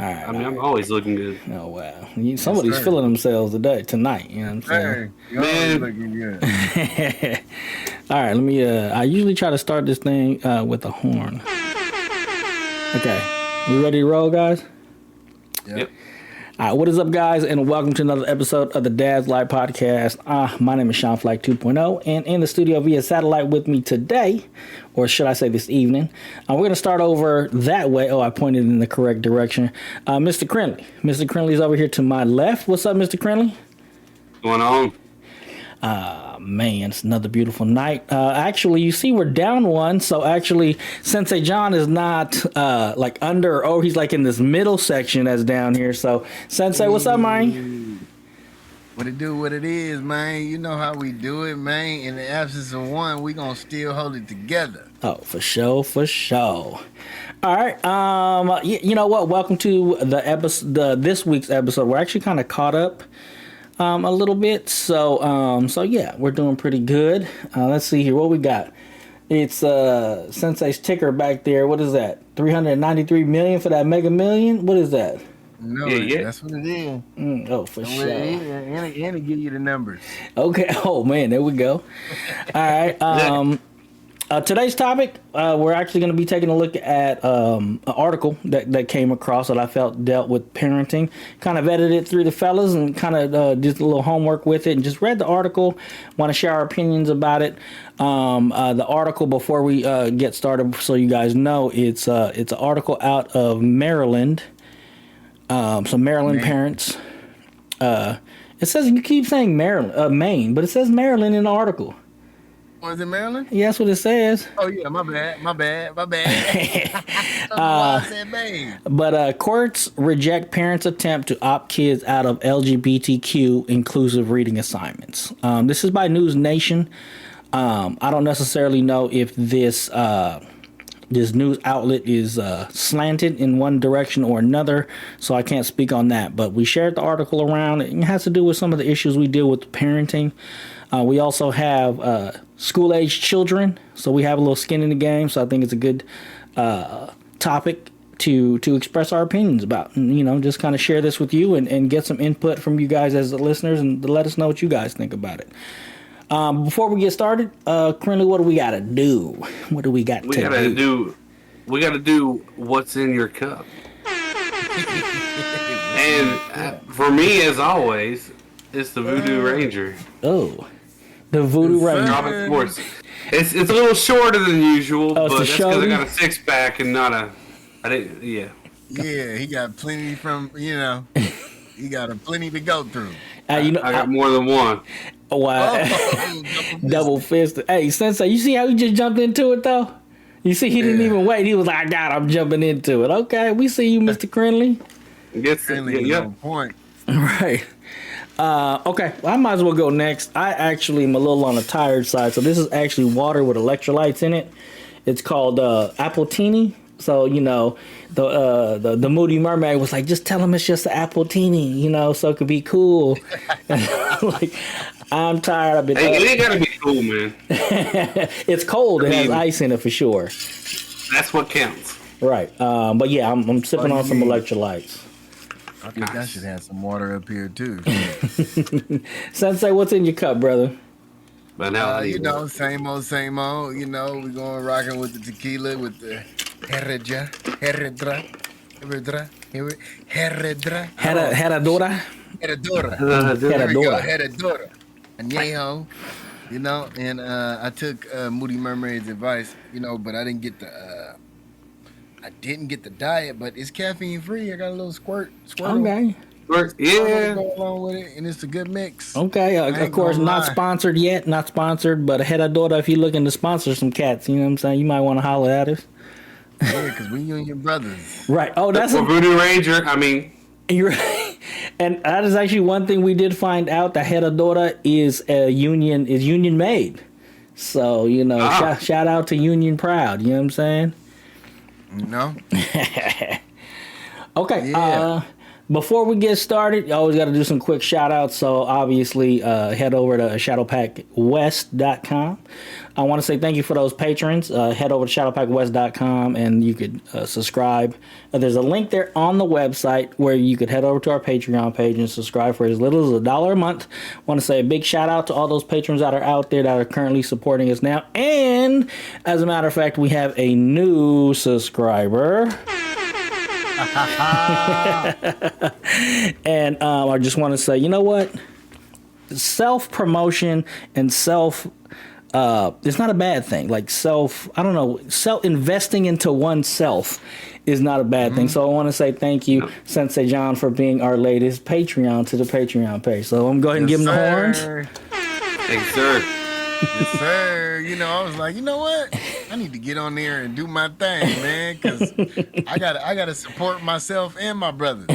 All right. I mean, I'm always looking good. Oh wow! Somebody's feeling themselves tonight. You know what I'm saying? Hey, man, looking good. All right. Let me. I usually try to start this thing with a horn. Okay. We ready to roll, guys? Yep. All right, what is up, guys, and welcome to another episode of the Dad's Life Podcast. My name is Sean Flac 2.0, and in the studio via satellite with me today, or should I say this evening, we're going to start over that way. Oh, I pointed in the correct direction. Mr. Krinlee. Mr. Krinlee's over here to my left. What's up, Mr. Krinlee? Going on? Man, it's another beautiful night. Actually, you see we're down one, so actually Sensei Jon is not like under, he's like in this middle section that's down here. So Sensei, what's up, man? What it do, what it is, man. You know how we do it, man. In the absence of one, we gonna still hold it together. Oh, for sure, for sure. All right, you know what? Welcome to the episode, this week's episode. We're actually kind of caught up a little bit, so yeah, we're doing pretty good. Let's see here what we got. It's Sensei's ticker back there. What is that? 393 million for that Mega Million. What is that? No, that's what it is. Oh, for sure. And it give you the numbers. Okay. Oh man, there we go. All right. Today's topic, we're actually going to be taking a look at an article that came across that I felt dealt with parenting. Kind of edited through the fellas and kind of did a little homework with it and just read the article. Want to share our opinions about it. The article, before we get started, so you guys know, it's an article out of Maryland. Some Maryland parents. It says, you keep saying Maryland, Maine, but it says Maryland in the article. Was it Maryland? Yeah, that's what it says. Oh yeah, my bad. I said Maine. But courts reject parents' attempt to opt kids out of LGBTQ inclusive reading assignments. This is by News Nation. I don't necessarily know if this news outlet is slanted in one direction or another, so I can't speak on that. But we shared the article around. It has to do with some of the issues we deal with parenting. We also have school-age children, so we have a little skin in the game. So I think it's a good topic to express our opinions about. And, you know, just kind of share this with you and get some input from you guys as the listeners and to let us know what you guys think about it. Before we get started, Krinlee, what do we got to do? What do we got to do? We got to do what's in your cup. And for me, as always, it's the Voodoo Ranger. Oh. The Voodoo Ranger. Dropping sports. It's a little shorter than usual, but that's because I got a 6-pack and not a. I didn't. Yeah. Yeah, he got plenty he got plenty to go through. I got more than one. Wow. Double fisted. Hey, Sensei, you see how he just jumped into it though? You see, he didn't even wait. He was like, I'm jumping into it. Okay, we see you, Mr. Krinlee. Krinlee on point. Right. Okay, well, I might as well go next. I actually am a little on the tired side, so this is actually water with electrolytes in it. It's called Appletini. So, you know, the Moody Mermaid was like, just tell him it's just an Appletini, you know, so it could be cool. Like, I'm tired. I've been. Hey, it ain't gotta be cool, man. It's cold. It has ice in it for sure. That's what counts. Right. But yeah, I'm sipping on some electrolytes. I think I should have some water up here too. Sensei, what's in your cup, brother? But now you know, same old. You know, we're going rocking with the tequila with the Heredra. Añejo. You know, and I took Moody Mermaid's advice, you know, but I didn't get the diet, but it's caffeine free. I got a little squirt. Okay. Yeah. Go along with it, and it's a good mix. Okay. Of course, not sponsored yet. Not sponsored, but Heredora, if you're looking to sponsor some cats, you know what I'm saying? You might want to holler at us. Yeah, because we you and your brothers. Right. Oh, that's a Voodoo Ranger. I mean, you're right. And that is actually one thing we did find out. The Heredora is union made. So, you know, shout out to Union Proud. You know what I'm saying? No. Okay. Yeah. Before we get started, you always got to do some quick shout outs. So obviously, head over to shadowpackwest.com. I want to say thank you for those patrons. Head over to shadowpackwest.com and you could subscribe. There's a link there on the website where you could head over to our Patreon page and subscribe for as little as $1 a month. I want to say a big shout out to all those patrons that are out there that are currently supporting us now. And as a matter of fact, we have a new subscriber. And I just want to say, you know what? Self-promotion and it's not a bad thing. Like investing into oneself is not a bad thing. So I want to say thank you, Sensei Jon, for being our latest Patreon to the Patreon page. So I'm going to give him the horns. Thanks, sir. Yes, sir. You know, I was like, you know what? I need to get on there and do my thing, man, because I gotta support myself and my brothers.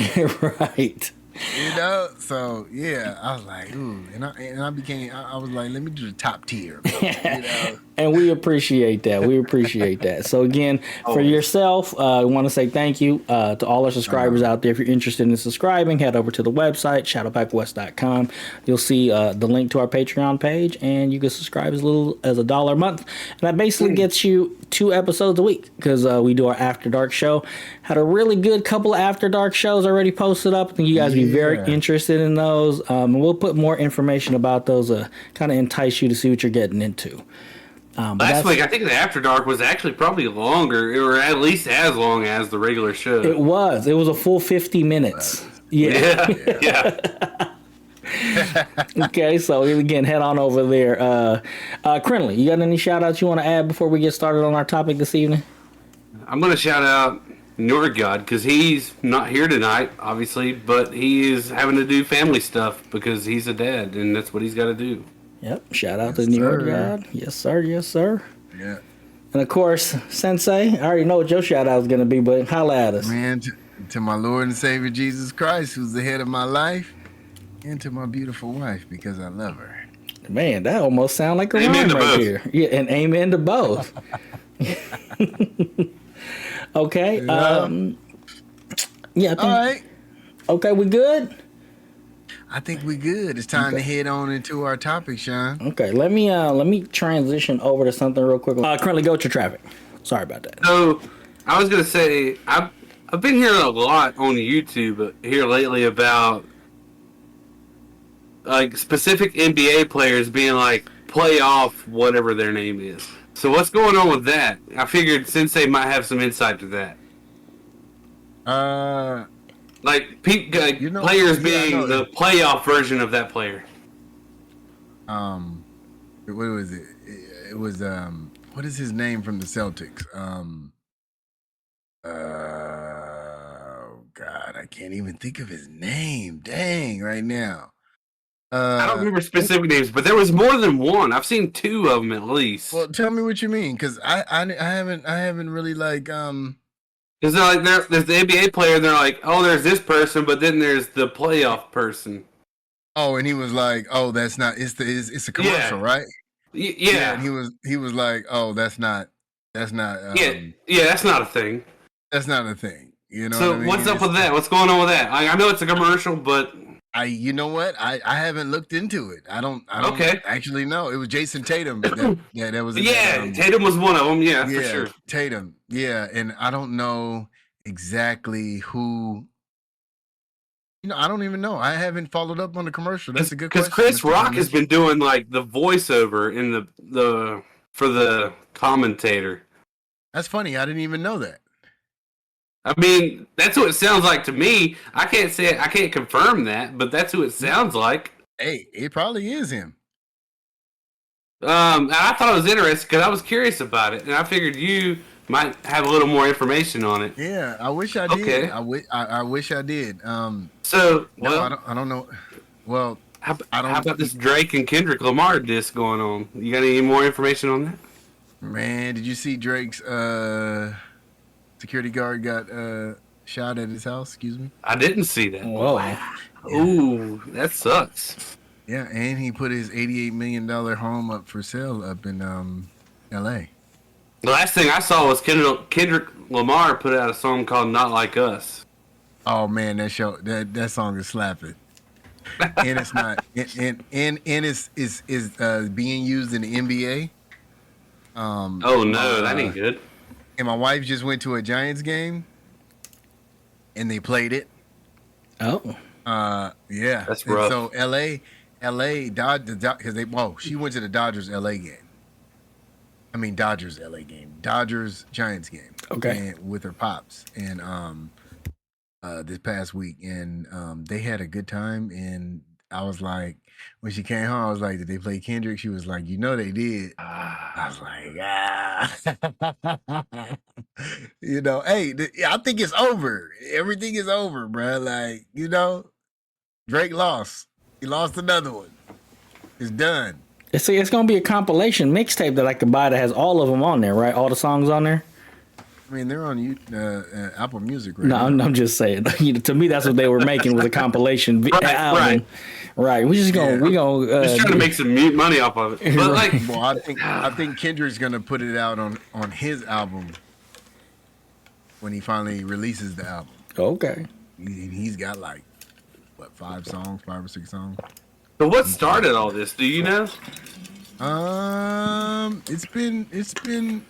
Right. You know, so yeah, I was like, ooh, and I was like, let me do the top tier, you know. And we appreciate that. We appreciate that. So again, for yourself, I want to say thank you to all our subscribers out there. If you're interested in subscribing, head over to the website, shadowpackwest.com. You'll see the link to our Patreon page, and you can subscribe as little as $1 a month. And that basically gets you 2 episodes a week because we do our After Dark show. Had a really good couple of After Dark shows already posted up. I think you guys would be very interested in those. And we'll put more information about those kind of entice you to see what you're getting into. Last week, I think the After Dark was actually probably longer, or at least as long as the regular show. It was. It was a full 50 minutes. Yeah. Okay, so again, head on over there. Krinlee, you got any shout-outs you want to add before we get started on our topic this evening? I'm going to shout out NjordGod because he's not here tonight, obviously, but he is having to do family stuff because he's a dad, and that's what he's got to do. Yep, shout out to NjordGod. Yes, sir. Yes, sir. Yeah. And of course, Sensei, I already know what your shout out is going to be, but holla at us. Man, to my Lord and Savior Jesus Christ, who's the head of my life, and to my beautiful wife, because I love her. Man, that almost sounds like a rhyme right here. Yeah, and amen to both. Okay. Yeah. All right. Okay, we good? I think we good. It's time to head on into our topic, Sean. Okay, let me transition over to something real quick. Currently, go to traffic. Sorry about that. So, I was gonna say I've been hearing a lot on YouTube here lately about like specific NBA players being like playoff whatever their name is. So what's going on with that? I figured Sensei might have some insight to that. Like players being the playoff version of that player. What was it? It was what is his name from the Celtics? Oh God, I can't even think of his name. Dang, right now. I don't remember specific names, but there was more than one. I've seen 2 of them at least. Well, tell me what you mean, because I haven't really like Because like there's the NBA player, and they're like, oh, there's this person, but then there's the playoff person. Oh, and he was like, oh, that's not. It's a commercial, right? Yeah. And he was like, oh, that's not. That's not a thing. That's not a thing. You know. So what I mean? What's up with that? What's going on with that? I know it's a commercial, but you know what? I haven't looked into it. I don't actually know. It was Jason Tatum. That was. Tatum was one of them. Yeah, for sure. Tatum. Yeah, and I don't know exactly who. You know, I don't even know. I haven't followed up on the commercial. That's a good question. Because Chris Rock has been doing like the voiceover in the for the commentator. That's funny. I didn't even know that. I mean, that's what it sounds like to me. I can't confirm that, but that's who it sounds like. Hey, it probably is him. I thought it was interesting because I was curious about it, and I figured you might have a little more information on it. Yeah, I wish I did. Okay. I wish I did. I don't know. Well, how about this Drake and Kendrick Lamar disc going on? You got any more information on that? Man, did you see Drake's security guard got shot at his house? Excuse me. I didn't see that. Whoa. Wow. Ooh, that sucks. Yeah, and he put his $88 million home up for sale up in L.A. The last thing I saw was Kendrick Lamar put out a song called "Not Like Us." Oh man, that song is slapping, and it's not, and it's being used in the NBA. Oh no, that ain't good. And my wife just went to a Giants game, and they played it. Oh, Yeah. That's And rough. so LA Dodgers, because she went to the Dodgers LA game. I mean Dodgers LA game, Dodgers Giants game. Okay. And with her pops, and this past week, and they had a good time. And I was like, when she came home, I was like, did they play Kendrick? She was like, you know they did. I was like, hey, I think it's over. Everything is over, bro. Like, Drake lost. He lost another one. It's done. It's gonna be a compilation mixtape that I could buy that has all of them on there, right? All the songs on there. I mean, they're on Apple Music right No, now. I'm just saying. To me, that's what they were making was a compilation album. Right. We just gonna Just trying to make some money off of it. But like, Well, I think Kendrick's gonna put it out on his album when he finally releases the album. Okay. He's got like what, 5 or 6 songs. so what started all this? Do you know? It's been in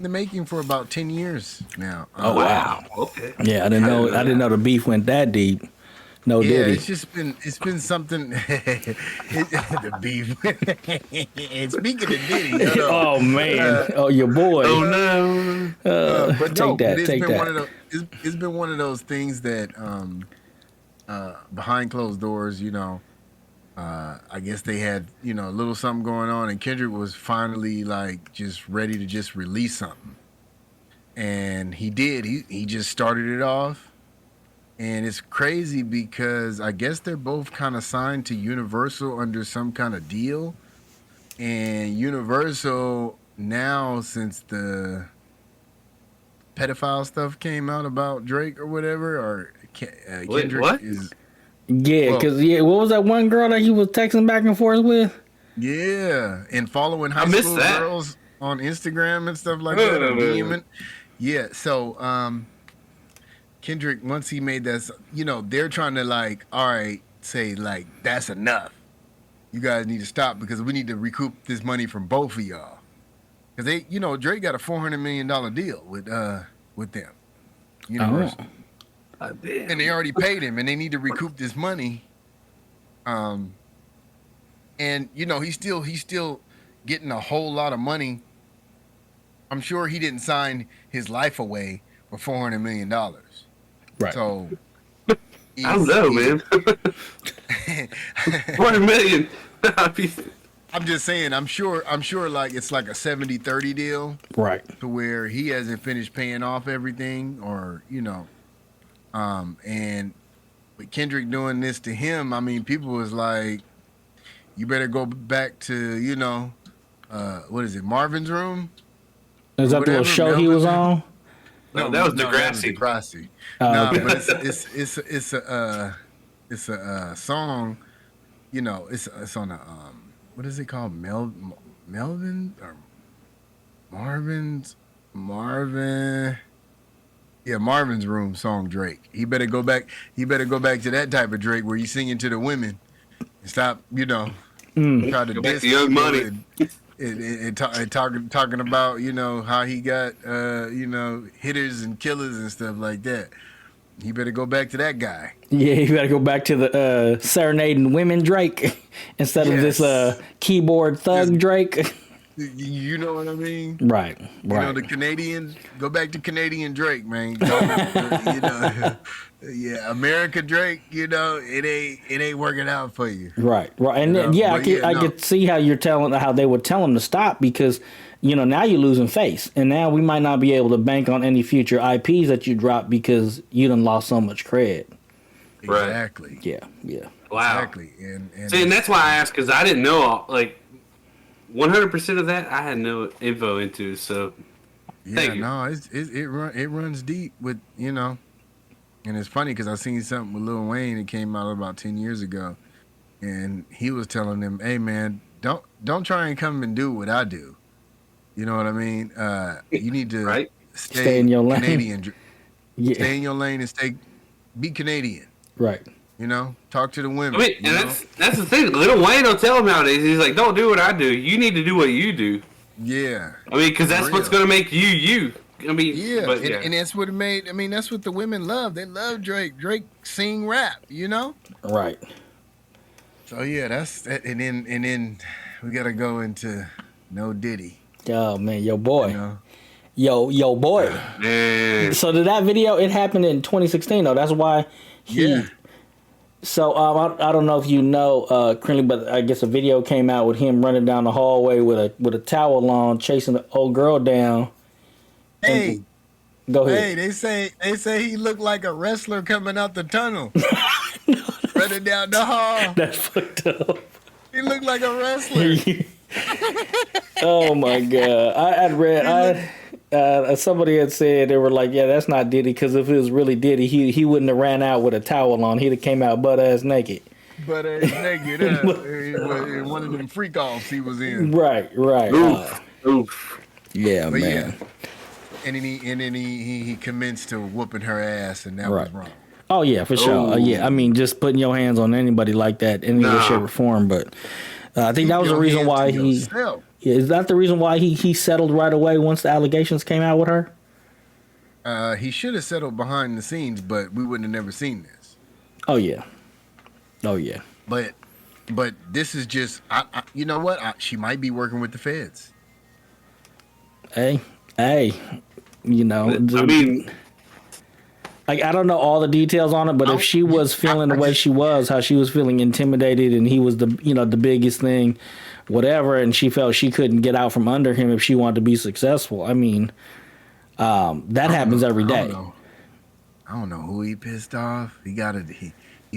the making for about 10 years now. Oh wow. Okay. Yeah, I didn't know the beef went that deep. No Yeah, Diddy. it's been something. The beef. And speaking of Diddy, Oh man. Your boy. Oh no. but no, take it's been that. one of those. It's been one of those things that behind closed doors, I guess they had a little something going on, and Kendrick was finally like just ready to just release something, and he did. He just started it off. And it's crazy because I guess they're both kind of signed to Universal under some kind of deal. And Universal now, since the pedophile stuff came out about Drake or whatever, or Kendrick what? is... Yeah, because what was that one girl that he was texting back and forth with? Yeah, and following high missed school that. girls on Instagram and stuff like that. Or DMing. Yeah, so... Kendrick, once he made that, they're trying to like, all right, say like, that's enough. You guys need to stop because we need to recoup this money from both of y'all. Because they, Drake got a $400 million deal with them, Universal, and they already paid him, and they need to recoup this money. And he's still getting a whole lot of money. I'm sure he didn't sign his life away for $400 million. Right. So I don't know, man. 400 million. I'm just saying, I'm sure like it's like a 70-30 deal. Right. To where he hasn't finished paying off everything, or and with Kendrick doing this to him, I mean, people was like, you better go back to, what is it, Marvin's Room? Is that the little show he was on? No, that was Degrassi. Degrassi. Okay. But it's a song, it's on a what is it called? Melvin or Marvin. Yeah, Marvin's Room song, Drake. He better go back to that type of Drake where you singing to the women and stop, try to Go back diss to Young people Money. and talking about how he got hitters and killers and stuff like that. He better go back to that guy. Yeah, you gotta go back to the serenading women Drake instead of this keyboard thug Drake. You know what I mean? Right. The Canadian, go back to Canadian Drake, man. Yeah, America Drake, it ain't working out for you. Right. And then, I could see how how they would tell him to stop because, now you're losing face. And now we might not be able to bank on any future IPs that you drop because you done lost so much cred. Exactly. Yeah. Wow. Exactly. And See, and that's why I asked, because I didn't know, 100% of that I had no info into, so thank you. No, it runs deep with, and it's funny because I seen something with Lil Wayne that came out about 10 years ago, and he was telling them, hey man, don't try and come and do what I do. You know what I mean? You need to Stay in your lane. Canadian. Yeah. Stay in your lane and be Canadian. Right. You know, talk to the women. I mean, and that's the thing. Lil Wayne will tell him nowadays. He's like, "Don't do what I do. You need to do what you do." Yeah. I mean, because that's what's going to make you you. I mean, Yeah, but and that's what it made. I mean, that's what the women love. They love Drake. Drake sing rap. You know. Right. So yeah, that's that. And then we gotta go into No Diddy. Oh man, yo boy. You know? Yo boy. man. So did that video? It happened in 2016 though. That's why he. Yeah. So I don't know if you know Krinlee, but I guess a video came out with him running down the hallway with a towel on, chasing the old girl down. Hey, go ahead. Hey, they say he looked like a wrestler coming out the tunnel, running down the hall. That's fucked up. He looked like a wrestler. Oh my god! I had read. Somebody had said they were like, "Yeah, that's not Diddy," because if it was really Diddy, he wouldn't have ran out with a towel on. He'd have came out butt ass naked. But naked, in one of them freak offs he was in. Right. Oof. Yeah, But man. yeah. And then he commenced to whooping her ass, and that was wrong. Oh yeah, for sure. Yeah, I mean, just putting your hands on anybody like that in any way, shape, or form. But I think that was the reason why he. Yourself. Yeah, is that the reason why he settled right away once the allegations came out with her? He should have settled behind the scenes, but we wouldn't have never seen this. Oh yeah. But this is just, you know what? She might be working with the feds. Hey, you know. I mean, like I don't know all the details on it, but if she was feeling the way she was, how she was feeling intimidated, and he was the biggest thing, whatever, and she felt she couldn't get out from under him if she wanted to be successful. I mean, that happens every day. I don't know who he pissed off. He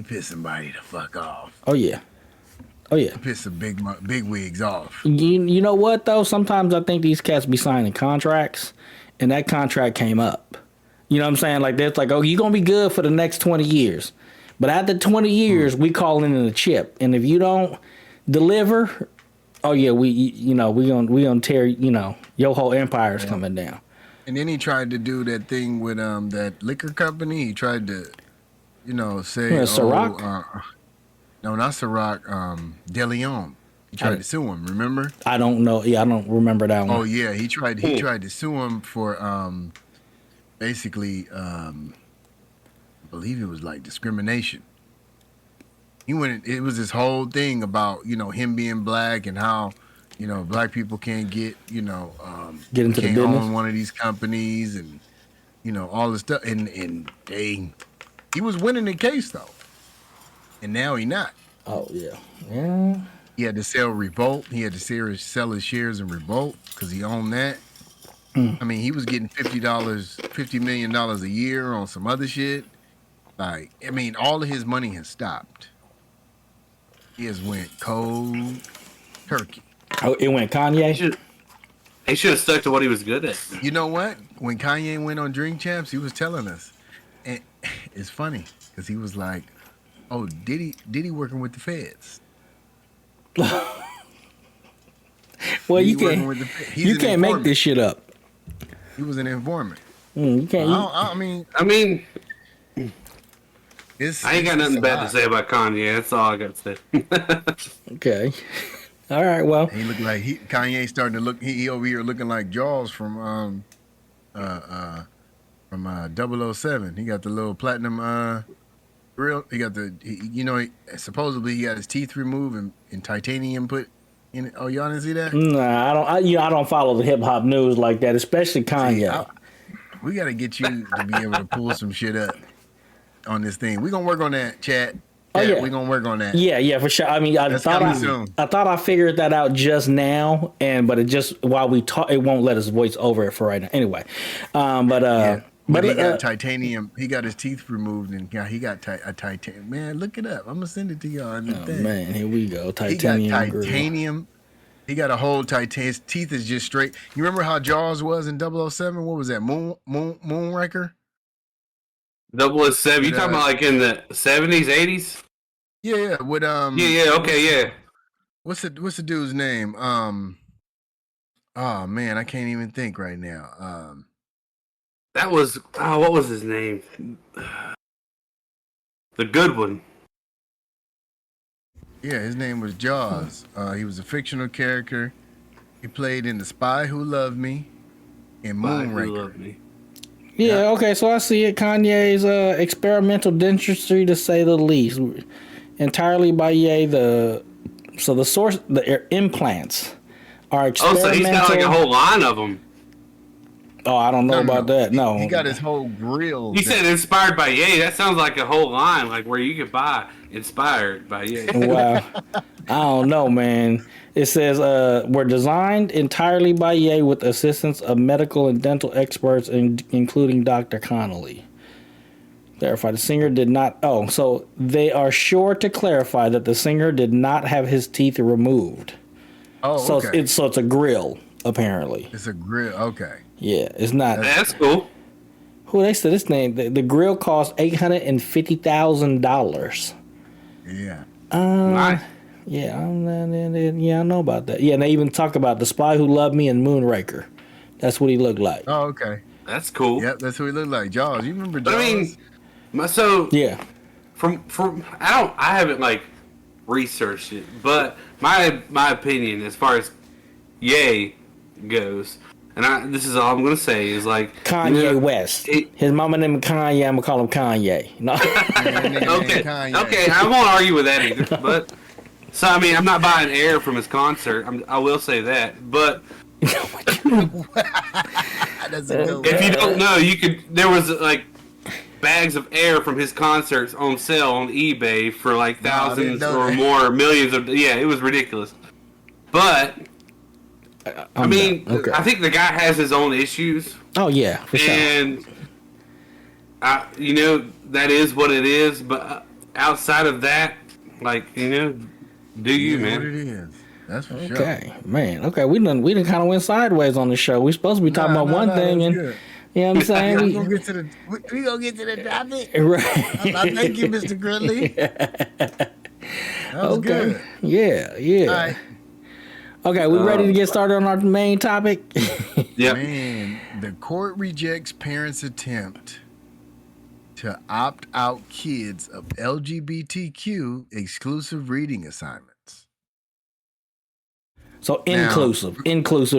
pissed somebody the fuck off. Oh yeah. He pissed some big wigs off. You know what though? Sometimes I think these cats be signing contracts, and that contract came up. You know what I'm saying? Like that's like, oh, you're gonna be good for the next 20 years, but after 20 years, we calling in a chip, and if you don't deliver, oh yeah, we gonna tear, your whole empire is coming down. And then he tried to do that thing with that liquor company. He tried to, say, Ciroc? No, not Ciroc. De Leon. He tried to sue him. Remember? I don't know. Yeah, I don't remember that one. Oh yeah, he tried to sue him for basically, I believe it was like discrimination. It was this whole thing about him being black and how black people can't get get into can't the business, own one of these companies, and all this stuff, and he was winning the case though, and now he not. Oh yeah. He had to sell Revolt. He had to sell his shares in Revolt because he owned that. I mean, he was getting $50 million a year on some other shit. Like, I mean, all of his money has stopped. He has went cold turkey. Oh, it went Kanye. He should have stuck to what he was good at. You know what? When Kanye went on Drink Champs, he was telling us, and it's funny because he was like, "Oh, Diddy working with the feds." Well, you can't make this shit up. He was an informant. You can't. I mean, I ain't got nothing bad to say about Kanye. That's all I got to say. Okay. All right. Well, he looked like Kanye starting to look. He over here looking like Jaws from 007. He got the little platinum grill. He got supposedly he got his teeth removed and titanium put in it. Oh, y'all didn't see that? Nah, I don't follow the hip hop news like that, especially Kanye. We got to get you to be able to pull some shit up on this thing. We're gonna work on that, chat. Oh yeah, we're gonna work on that. Yeah, for sure. I mean, I thought I figured that out just now, but it just while we talk, it won't let us voice over it for right now. Anyway, But he got titanium. He got his teeth removed, and he got a titanium. Man, look it up. I'm gonna send it to y'all. Man, here we go. Titanium. He got titanium. Grill. He got a whole titanium. His teeth is just straight. You remember how Jaws was in 007? What was that? Moonraker. 007. You talking about like in the 70s, 80s? Yeah. With Okay. What's the dude's name? Oh man, I can't even think right now. That was what was his name? The good one. Yeah, his name was Jaws. He was a fictional character. He played in The Spy Who Loved Me and Moonraker. Yeah, okay, so I see it. Kanye's experimental dentistry, to say the least. Entirely by Ye. The source, the implants are experimental. Oh, so he's got like a whole line of them. Oh, I don't know about that. No. He got his whole grill. You said inspired by Ye. That sounds like a whole line, like where you could buy inspired by Ye. Wow. I don't know, man. It says, were designed entirely by Ye with assistance of medical and dental experts, including Dr. Krinlee. Clarify, the singer did not... Oh, so they are sure to clarify that the singer did not have his teeth removed. Oh, so okay. It's a grill, apparently. It's a grill, okay. Yeah, it's not... That's cool. Who they said this name? The grill cost $850,000. Yeah. Nice. Yeah, I know about that. Yeah, and they even talk about The Spy Who Loved Me and Moonraker. That's what he looked like. Oh, okay. That's cool. Yep, that's what he looked like. Jaws. You remember Jaws? I mean, so yeah. From I haven't like researched it, but my opinion as far as Ye goes, and this is all I'm gonna say is like Kanye West. His mama named Kanye. I'm gonna call him Kanye. No. Okay, I won't argue with that either. But so I mean, I'm not buying air from his concert. I will say that. But That's a good if you don't know, there was like bags of air from his concerts on sale on eBay for like thousands or more, millions of. Yeah, it was ridiculous. But I mean, okay. I think the guy has his own issues. Oh yeah, for sure. And that is what it is. But outside of that, like do you, man? What it is. That's for sure. Okay, man. Okay, we done kind of went sideways on the show. We supposed to be talking about one thing, and good. you know what I'm saying? We gonna get to the topic. Right. Thank you, Mr. Krinlee. That was good. Yeah. All right. Okay, we ready to get started on our main topic? Yeah. Man, the court rejects parents' attempt to opt out kids of LGBTQ exclusive reading assignments. So inclusive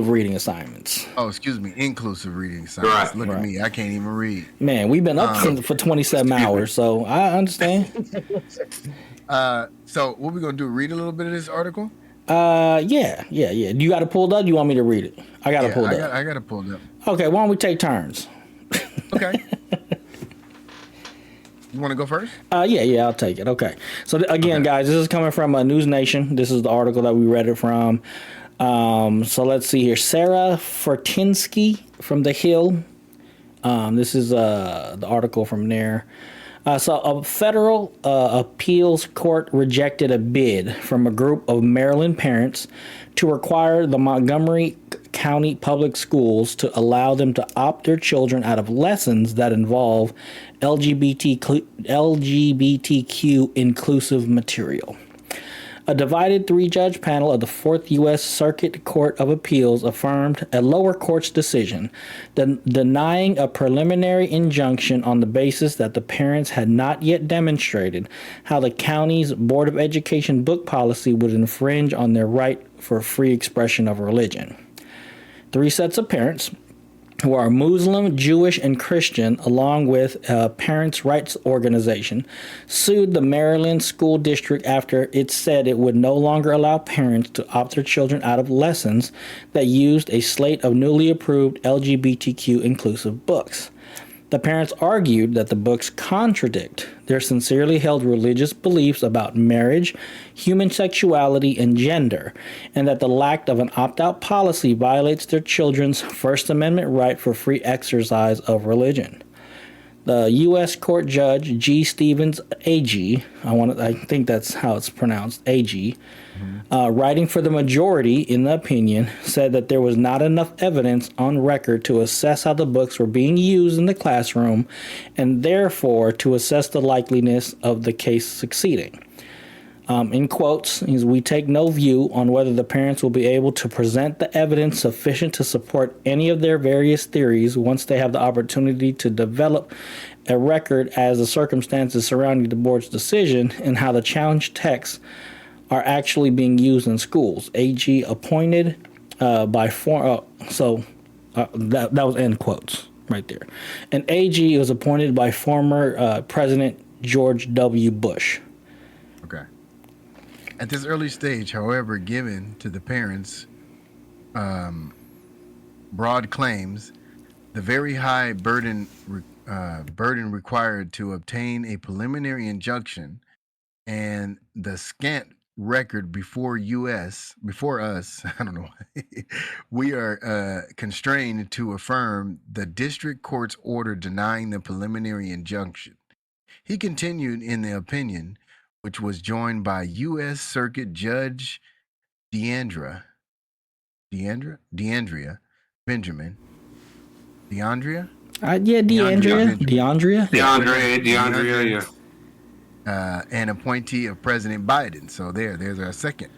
reading assignments. Oh, excuse me, inclusive reading assignments. Right, Look at me, I can't even read. Man, we've been up for 27 hours, so I understand. So what we gonna do? Read a little bit of this article? Yeah. You got it pulled up? You want me to read it? I got it pulled up. I got it pulled up. Okay, why don't we take turns? Okay. You want to go first? Yeah, I'll take it. Okay. So again, guys, this is coming from News Nation. This is the article that we read it from. So let's see here. Sarah Fortinsky from The Hill. This is the article from there. So a federal appeals court rejected a bid from a group of Maryland parents to require the Montgomery County Public Schools to allow them to opt their children out of lessons that involve LGBTQ inclusive material. A divided three-judge panel of the 4th U.S. Circuit Court of Appeals affirmed a lower court's decision, denying a preliminary injunction on the basis that the parents had not yet demonstrated how the county's Board of Education book policy would infringe on their right for free expression of religion. 3 sets of parents, who are Muslim, Jewish, and Christian, along with a parents' rights organization, sued the Maryland School District after it said it would no longer allow parents to opt their children out of lessons that used a slate of newly approved LGBTQ inclusive books. The parents argued that the books contradict their sincerely held religious beliefs about marriage, human sexuality, and gender, and that the lack of an opt-out policy violates their children's First Amendment right for free exercise of religion. The U.S. Court Judge G. Stevens, AG, I think that's how it's pronounced, AG, writing for the majority in the opinion, said that there was not enough evidence on record to assess how the books were being used in the classroom and therefore to assess the likeliness of the case succeeding. In quotes, is we take no view on whether the parents will be able to present the evidence sufficient to support any of their various theories once they have the opportunity to develop a record as the circumstances surrounding the board's decision and how the challenged texts are actually being used in schools. AG appointed by that was end quotes right there. And AG was appointed by former President George W. Bush. Okay. At this early stage, however, given to the parents broad claims, the very high burden required to obtain a preliminary injunction, and the scant record before us, I don't know, we are constrained to affirm the district court's order denying the preliminary injunction. He continued in the opinion, which was joined by U.S. Circuit Judge DeAndrea Benjamin. DeAndrea? DeAndrea, yeah. An appointee of President Biden. So there's our second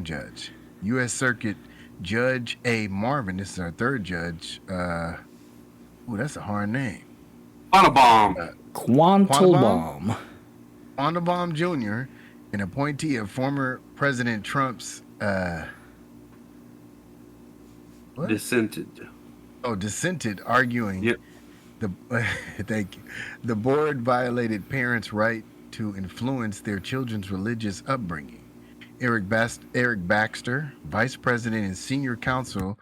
judge. U.S. Circuit Judge A. Marvin. This is our third judge. That's a hard name. Quantelbaum Jr., an appointee of President Trump's dissented, arguing yep. The board violated parents' right to influence their children's religious upbringing. Eric Baxter, vice president and senior counsel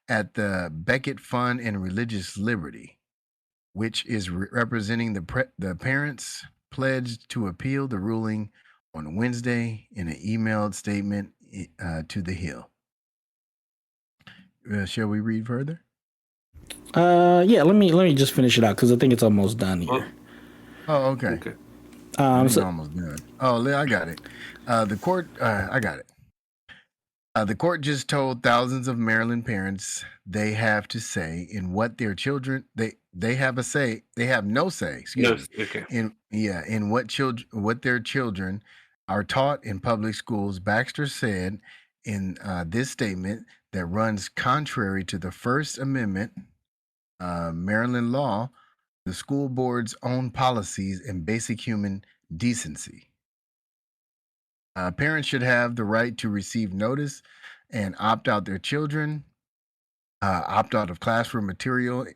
at the Beckett Fund and Religious Liberty, which is representing the parents, pledged to appeal the ruling on Wednesday in an emailed statement to The Hill. Shall we read further? Yeah. Let me just finish it out because I think it's almost done here. Oh, okay. It's almost done. Oh, I got it. The court. I got it. The court just told thousands of Maryland parents they have to say in what their children they have a say. They have no say. Excuse me. Okay. In what their children are taught in public schools. Baxter said in this statement that runs contrary to the First Amendment, Maryland law, the school board's own policies, and basic human decency. Parents should have the right to receive notice and opt out their children, opt out of classroom material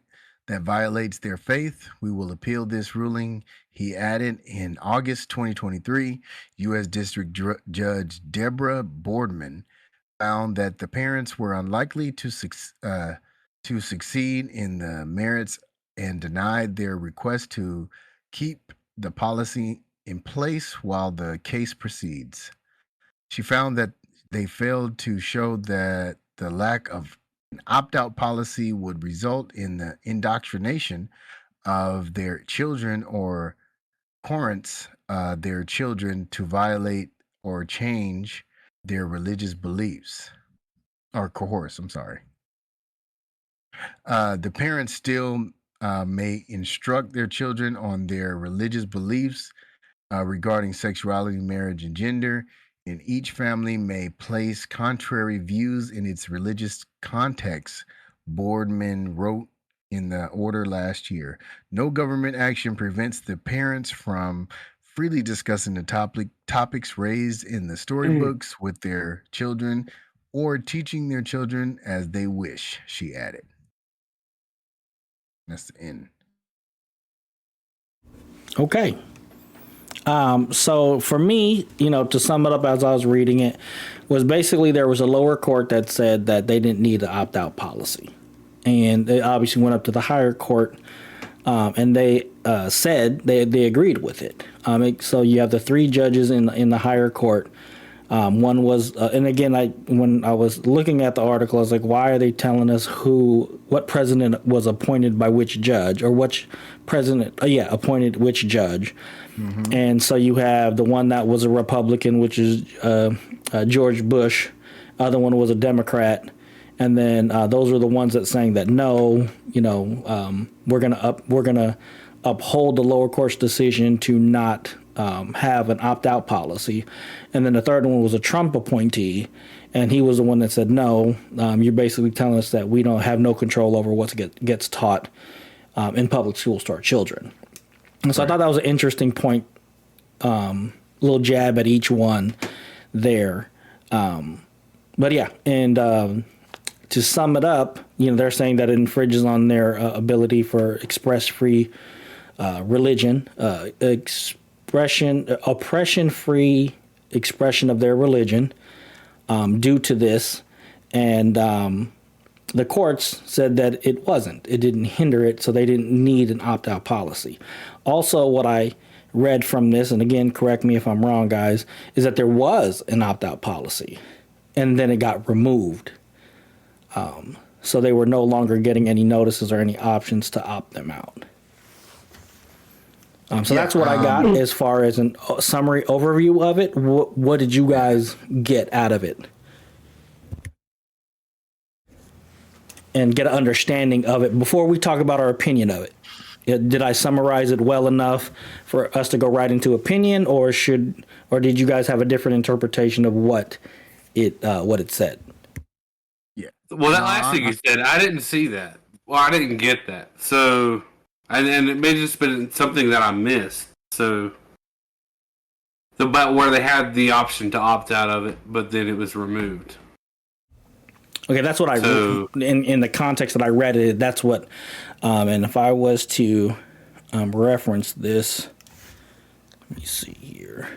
that violates their faith. We will appeal this ruling, he added. In August 2023, U.S. District Judge Deborah Boardman found that the parents were unlikely to succeed in the merits and denied their request to keep the policy in place while the case proceeds. She found that they failed to show that the lack of an opt-out policy would result in the indoctrination of their children or coerce their children to violate or change their religious beliefs. Or coerce, I'm sorry. The parents still may instruct their children on their religious beliefs regarding sexuality, marriage, and gender, and each family may place contrary views in its religious context, Boardman wrote in the order last year. No government action prevents the parents from freely discussing the topics raised in the storybooks with their children or teaching their children as they wish, she added. That's the end. Okay. So for me, to sum it up as I was reading it, was basically there was a lower court that said that they didn't need an opt-out policy. And they obviously went up to the higher court, and they said they agreed with it. So you have the three judges in the higher court. One was, and again, when I was looking at the article, I was like, why are they telling us what president was appointed by which judge, or which president, appointed which judge? Mm-hmm. And so you have the one that was a Republican, which is George Bush. Other one was a Democrat. And then those were the ones that saying that no, we're gonna uphold the lower court's decision to not have an opt-out policy, and then the third one was a Trump appointee, and he was the one that said no. You're basically telling us that we don't have no control over what gets taught in public schools to our children. And so I thought that was an interesting point, little jab at each one there. But yeah, and to sum it up, they're saying that it infringes on their ability for oppression-free expression of their religion due to this. And the courts said that it wasn't. It didn't hinder it, so they didn't need an opt-out policy. Also, what I read from this, and again, correct me if I'm wrong, guys, is that there was an opt-out policy, and then it got removed. So they were no longer getting any notices or any options to opt them out. So that's what I got as far as a summary overview of it. What did you guys get out of it? And get an understanding of it before we talk about our opinion of it. Did I summarize it well enough for us to go right into opinion, or did you guys have a different interpretation of what it said? Yeah. Well, that last thing you said, I didn't see that. Well, I didn't get that. So, and it may have just been something that I missed. So, about where they had the option to opt out of it, but then it was removed. Okay, that's what in the context that I read it, that's what, and if I was to reference this, let me see here.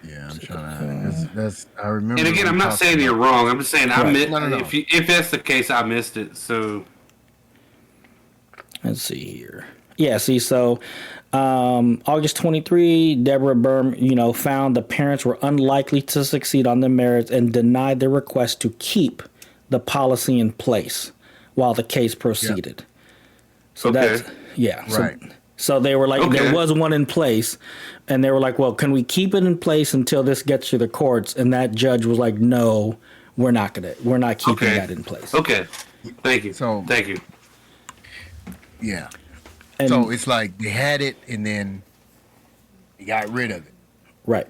Yeah, I'm trying to. That's I remember. And again, I'm not saying you're wrong. I'm just saying I missed. No. If that's the case, I missed it. So let's see here. Yeah, so August 23, Deborah Berm, found the parents were unlikely to succeed on their merits and denied their request to keep the policy in place while the case proceeded. Yep. So that's right. So they were like, there was one in place, and they were like, well, can we keep it in place until this gets to the courts? And that judge was like, no, we're not keeping that in place. Okay, thank you. Thank you. Yeah. And so it's like they had it, and then they got rid of it. Right.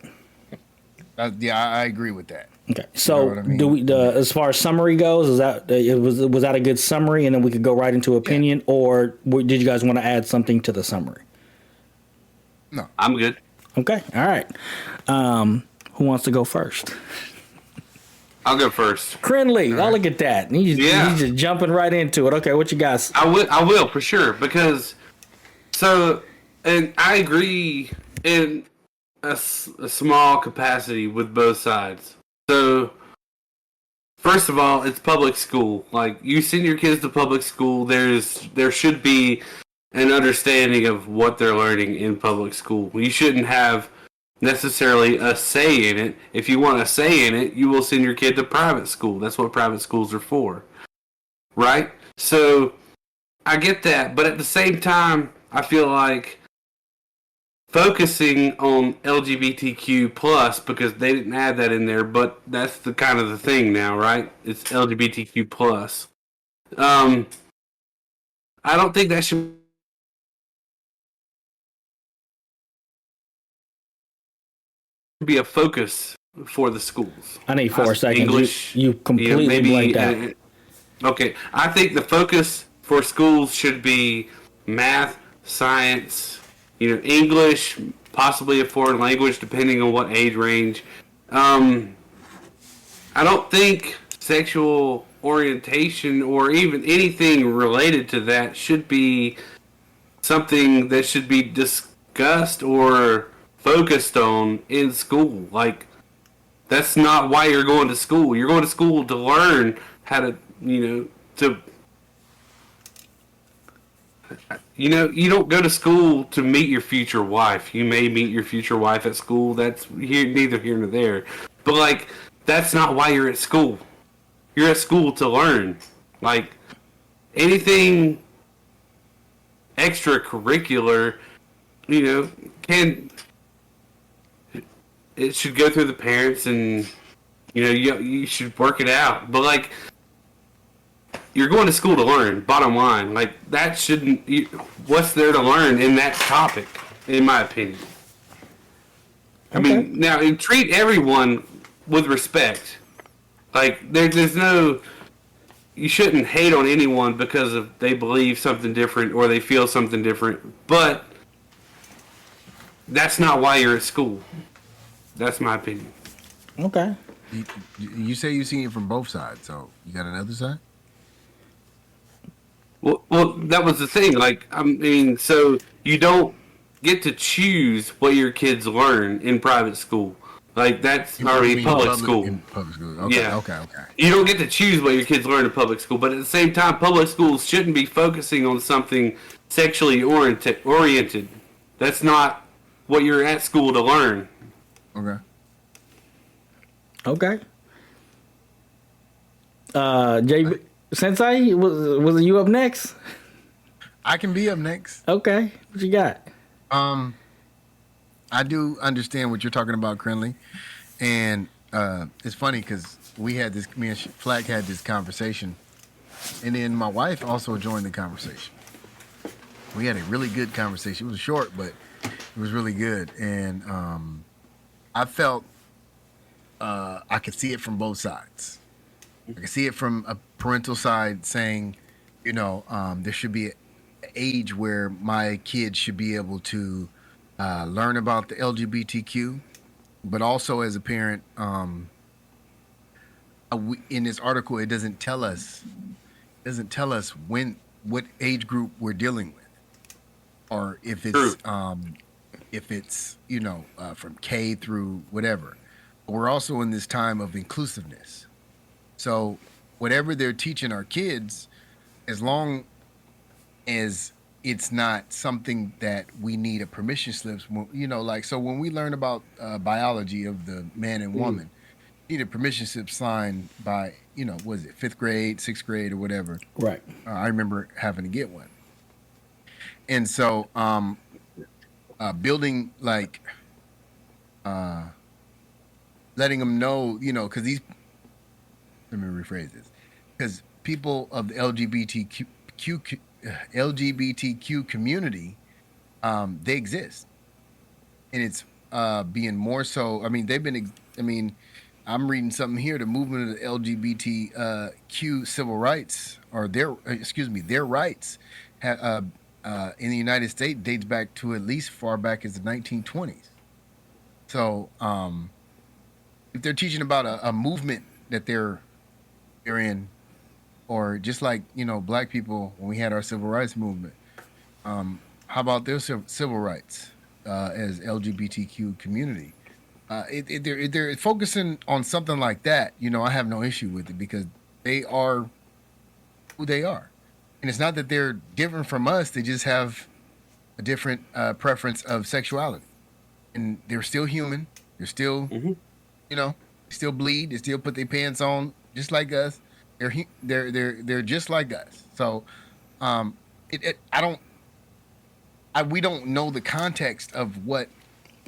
I agree with that. Okay. So you know what I mean? Do we, as far as summary goes, was that a good summary, and then we could go right into opinion, or did you guys want to add something to the summary? No, I'm good. Okay. All right. Who wants to go first? I'll go first. Krinlee, right. Oh, look at that. He's just jumping right into it. Okay, what you guys? I will for sure, because and I agree in a small capacity with both sides. So, first of all, it's public school. Like, you send your kids to public school, there should be an understanding of what they're learning in public school. You shouldn't have necessarily a say in it. If you want a say in it, you will send your kid to private school. That's what private schools are for. Right? So, I get that, but at the same time, I feel like focusing on LGBTQ plus, because they didn't add that in there, but that's the kind of the thing now, right? It's LGBTQ plus. I don't think that should be a focus for the schools. I need 4 seconds. English, you completely blanked out. Okay, I think the focus for schools should be math, science, English, possibly a foreign language, depending on what age range. I don't think sexual orientation or even anything related to that should be something that should be discussed or focused on in school. Like, that's not why you're going to school. You're going to school to learn how to, you don't go to school to meet your future wife. You may meet your future wife at school. That's neither here nor there. But, like, that's not why you're at school. You're at school to learn. Like, anything extracurricular, it should go through the parents, and, you should work it out. But, like, you're going to school to learn, bottom line. Like, that shouldn't... what's there to learn in that topic, in my opinion? I mean, now treat everyone with respect. Like there's no, you shouldn't hate on anyone because of they believe something different or they feel something different. But that's not why you're at school. That's my opinion. Okay. You say you've seen it from both sides, so you got another side? Well, that was the thing. Like, I mean, so you don't get to choose what your kids learn in private school. Like, that's already public school. In public school. Okay, Yeah. okay. You don't get to choose what your kids learn in public school, but at the same time, public schools shouldn't be focusing on something sexually oriented. That's not what you're at school to learn. Okay. Okay. Sensei, was you up next? I can be up next. Okay. What you got? I do understand what you're talking about, Krinlee. And it's funny because me and Flac had this conversation. And then my wife also joined the conversation. We had a really good conversation. It was short, but it was really good. And I felt I could see it from both sides. I could see it from a parental side saying, there should be an age where my kids should be able to learn about the LGBTQ, but also as a parent, in this article, it doesn't tell us what age group we're dealing with, or if it's from K through whatever. But we're also in this time of inclusiveness, so whatever they're teaching our kids, as long as it's not something that we need a permission slips, so when we learn about biology of the man and woman, you need a permission slip signed by, was it 5th grade, 6th grade, or whatever? Right. I remember having to get one. And so building letting them know, because let me rephrase this, because people of the LGBTQ community, they exist, and it's being more so. I mean, I'm reading something here. The movement of the LGBTQ civil rights, or their rights, in the United States dates back to at least far back as the 1920s. So, if they're teaching about a movement that they're in, or just like black people when we had our civil rights movement, how about their civil rights as LGBTQ community? They're focusing on something like that. I have no issue with it because they are who they are, and it's not that they're different from us. They just have a different preference of sexuality, and they're still human. They're still, they still bleed. They still put their pants on just like us. They're just like us. So, we don't know the context of what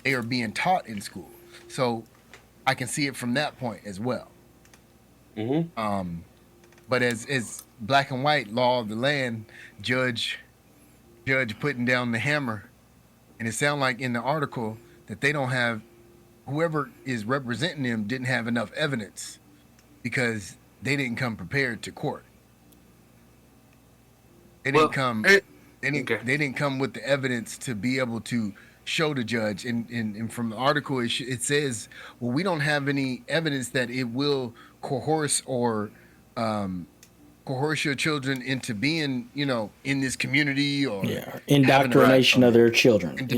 they are being taught in school. So, I can see it from that point as well. But as black and white law of the land, judge putting down the hammer, and it sounds like in the article that they don't have, whoever is representing them didn't have enough evidence because they didn't come prepared to court. They didn't come with the evidence to be able to show the judge. And from the article, it says, well, we don't have any evidence that it will coerce or coerce your children into being, in this community, or indoctrination of their children. It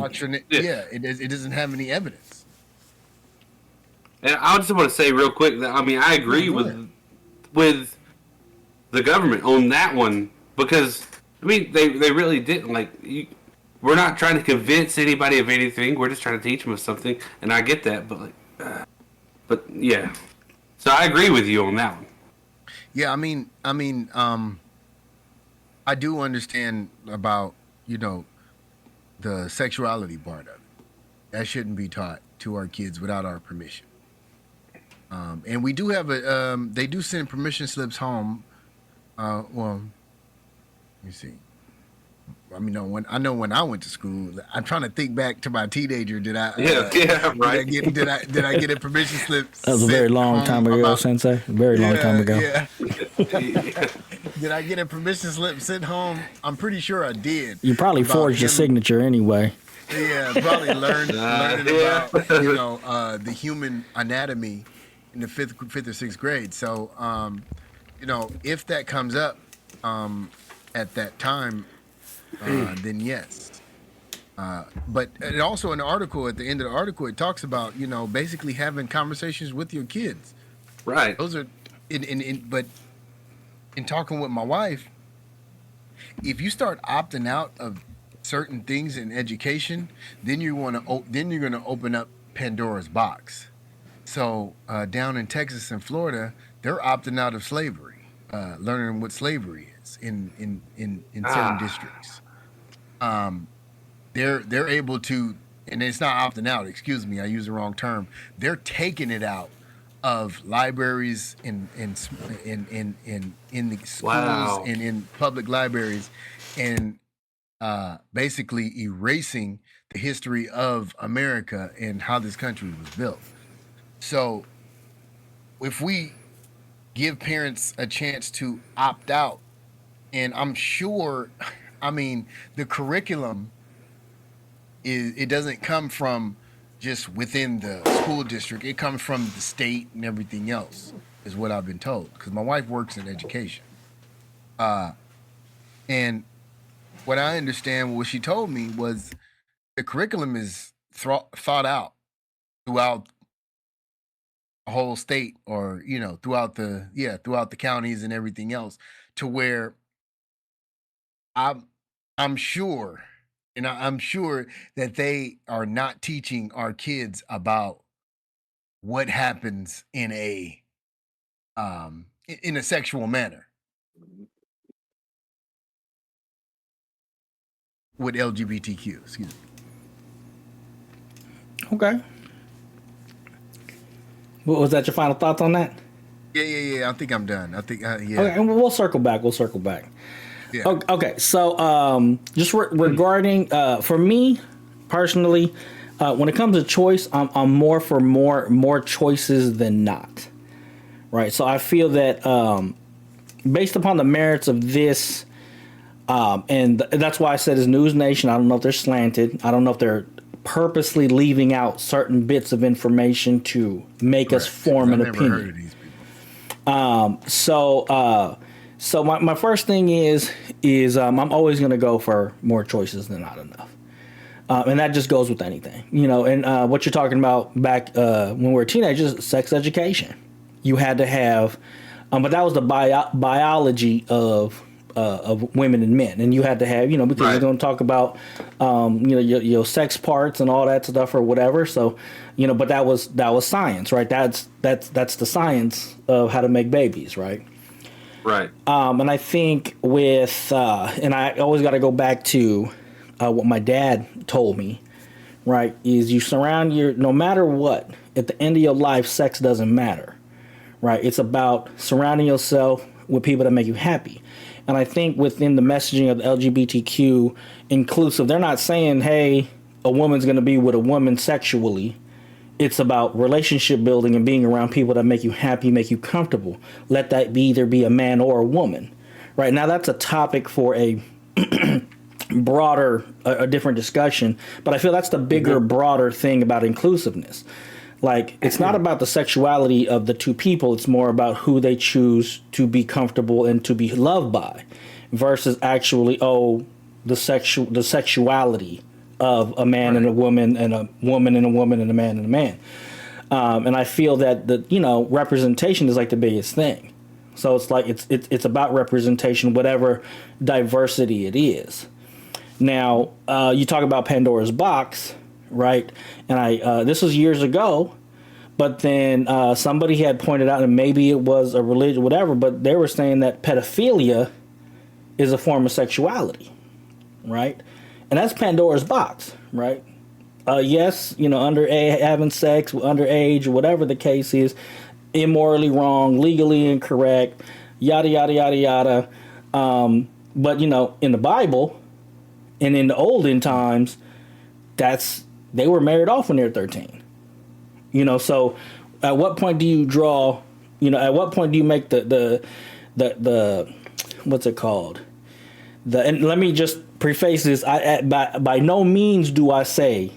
doesn't have any evidence. And I just want to say real quick that I agree with the government on that one, because they really didn't we're not trying to convince anybody of anything. We're just trying to teach them of something, and I get that, but yeah. So I agree with you on that one. Yeah, I do understand about the sexuality part of it. That shouldn't be taught to our kids without our permission. And we do have they do send permission slips home. Well, let me see. I mean, no, when I went to school, I'm trying to think back to my teenager. Did I? Right. Did I get a permission slip? That was a very long time ago, Sensei. Very long time ago. Yeah. Did I get a permission slip sent home? I'm pretty sure I did. You probably forged your signature anyway. Yeah, probably learning about the human anatomy in the fifth or sixth grade. So if that comes up at that time, then yes. But it also in the article, at the end of the article, it talks about basically having conversations with your kids. Right. Those are but in talking with my wife, if you start opting out of certain things in education, then you're going to open up Pandora's box. So down in Texas and Florida, they're opting out of slavery, learning what slavery is in certain districts. They're able to, and it's not opting out. Excuse me, I used the wrong term. They're taking it out of libraries in the schools and in public libraries, and basically erasing the history of America and how this country was built. So if we give parents a chance to opt out, and I'm sure, the curriculum it doesn't come from just within the school district. It comes from the state and everything else, is what I've been told, because my wife works in education. And what I understand, what she told me, was the curriculum is thought out throughout the whole state, or throughout the counties and everything else, to where I'm sure, and I'm sure that they are not teaching our kids about what happens in a sexual manner with LGBTQ. Excuse me. Okay. What was that? Your final thoughts on that? Yeah. I think I'm done. I think yeah. Okay, and we'll circle back. Yeah. Okay. So just regarding for me personally, when it comes to choice, I'm more for more choices than not. Right. So I feel that based upon the merits of this, and that's why I said it's News Nation. I don't know if they're slanted. I don't know if they're purposely leaving out certain bits of information to make us form an opinion. Heard of these people. So my first thing is I'm always going to go for more choices than not enough. And that just goes with anything, and what you're talking about back when we were teenagers, sex education. You had to have, but that was the biology of women and men, and you had to have, because you're going to talk about, your sex parts and all that stuff or whatever. So, but that was science, right? That's the science of how to make babies, right? Right. And I think with, and I always got to go back to what my dad told me, right? Is you surround no matter what, at the end of your life, sex doesn't matter, right? It's about surrounding yourself with people that make you happy. And I think within the messaging of the LGBTQ inclusive, they're not saying, hey, a woman's going to be with a woman sexually. It's about relationship building and being around people that make you happy, make you comfortable. Let that either be a man or a woman. Right now, that's a topic for a broader, a different discussion. But I feel that's the bigger, broader thing about inclusiveness. Like, it's not about the sexuality of the two people. It's more about who they choose to be comfortable and to be loved by, versus actually, the sexuality of a man and a woman, and a woman and a woman, and a man and a man. And I feel that representation is like the biggest thing. So it's like it's about representation, whatever diversity it is. Now, you talk about Pandora's box, right? And this was years ago, but then somebody had pointed out, and maybe it was a religion, whatever, but they were saying that pedophilia is a form of sexuality, right? And that's Pandora's box, right? Yes, having sex with underage or whatever the case is, immorally wrong, legally incorrect, yada, yada, yada, yada. But, in the Bible, And in the olden times, they were married off when they were 13. So at what point do you draw, at what point do you make the what's it called? And let me just preface this. By no means do I think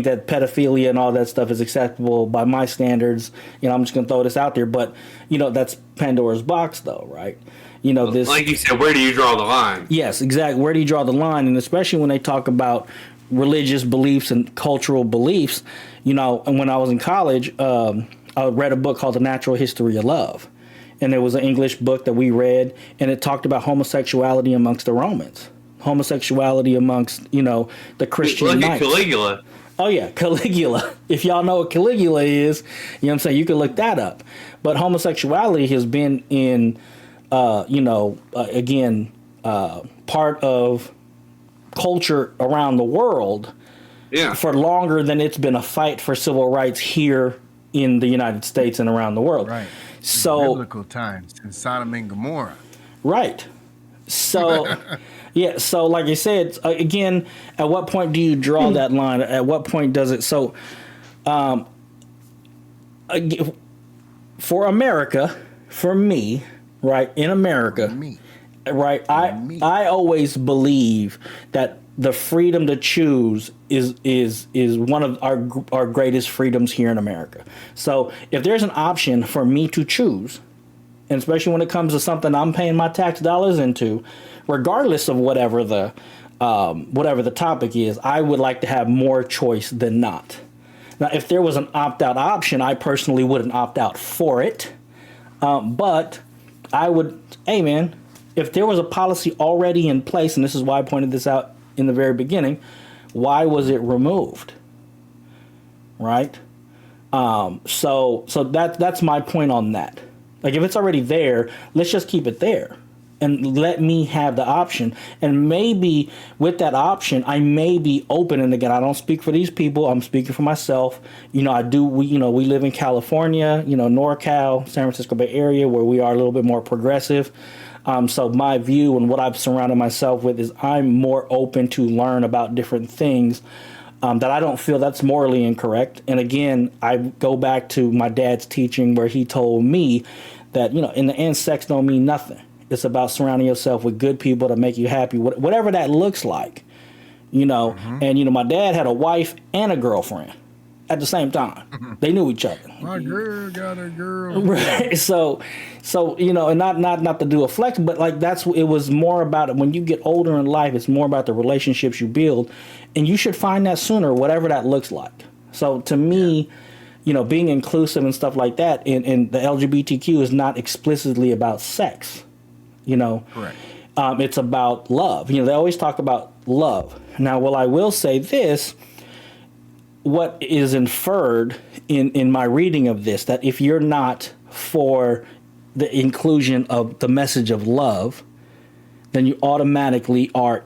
that pedophilia and all that stuff is acceptable by my standards. I'm just going to throw this out there. But, that's Pandora's box, though, right? This. Like you said, where do you draw the line? Yes, exactly. Where do you draw the line? And especially when they talk about religious beliefs and cultural beliefs, and when I was in college, I read a book called The Natural History of Love. And it was an English book that we read, and it talked about homosexuality amongst the Romans, homosexuality amongst, the Christian Look knights. at Caligula. Oh, yeah, Caligula. If y'all know what Caligula is, I'm saying, you can look that up. But homosexuality has been in, again, part of culture around the world for longer than it's been a fight for civil rights here in the United States and around the world. Right. So biblical times in Sodom and Gomorrah. Right. So, yeah. So, like I said, again, at what point do you draw that line? At what point does it? So, for America, for me, right, in America, right, I always believe that the freedom to choose is one of our greatest freedoms here in America. So if there's an option for me to choose, and especially when it comes to something I'm paying my tax dollars into, regardless of whatever the topic is, I would like to have more choice than not. Now, if there was an opt-out option, I personally wouldn't opt out for it. But I would, hey man, if there was a policy already in place, and this is why I pointed this out in the very beginning, why was it removed? Right? So that's my point on that. Like, if it's already there, let's just keep it there and let me have the option. And maybe with that option, I may be open. And again, I don't speak for these people. I'm speaking for myself. We live in California, NorCal, San Francisco Bay Area, where we are a little bit more progressive. So my view and what I've surrounded myself with is I'm more open to learn about different things that I don't feel that's morally incorrect. And again, I go back to my dad's teaching where he told me that, in the end, sex don't mean nothing. It's about surrounding yourself with good people to make you happy, whatever that looks like, And, my dad had a wife and a girlfriend at the same time. They knew each other. My girl got a girl. Right. So, and not to do a flex, but like it was more about it. When you get older in life, it's more about the relationships you build, and you should find that sooner, whatever that looks like. So to me, being inclusive and stuff like that, and the LGBTQ is not explicitly about sex, Correct. It's about love. They always talk about love. Now, well, I will say this. What is inferred in my reading of this, that if you're not for the inclusion of the message of love, then you automatically are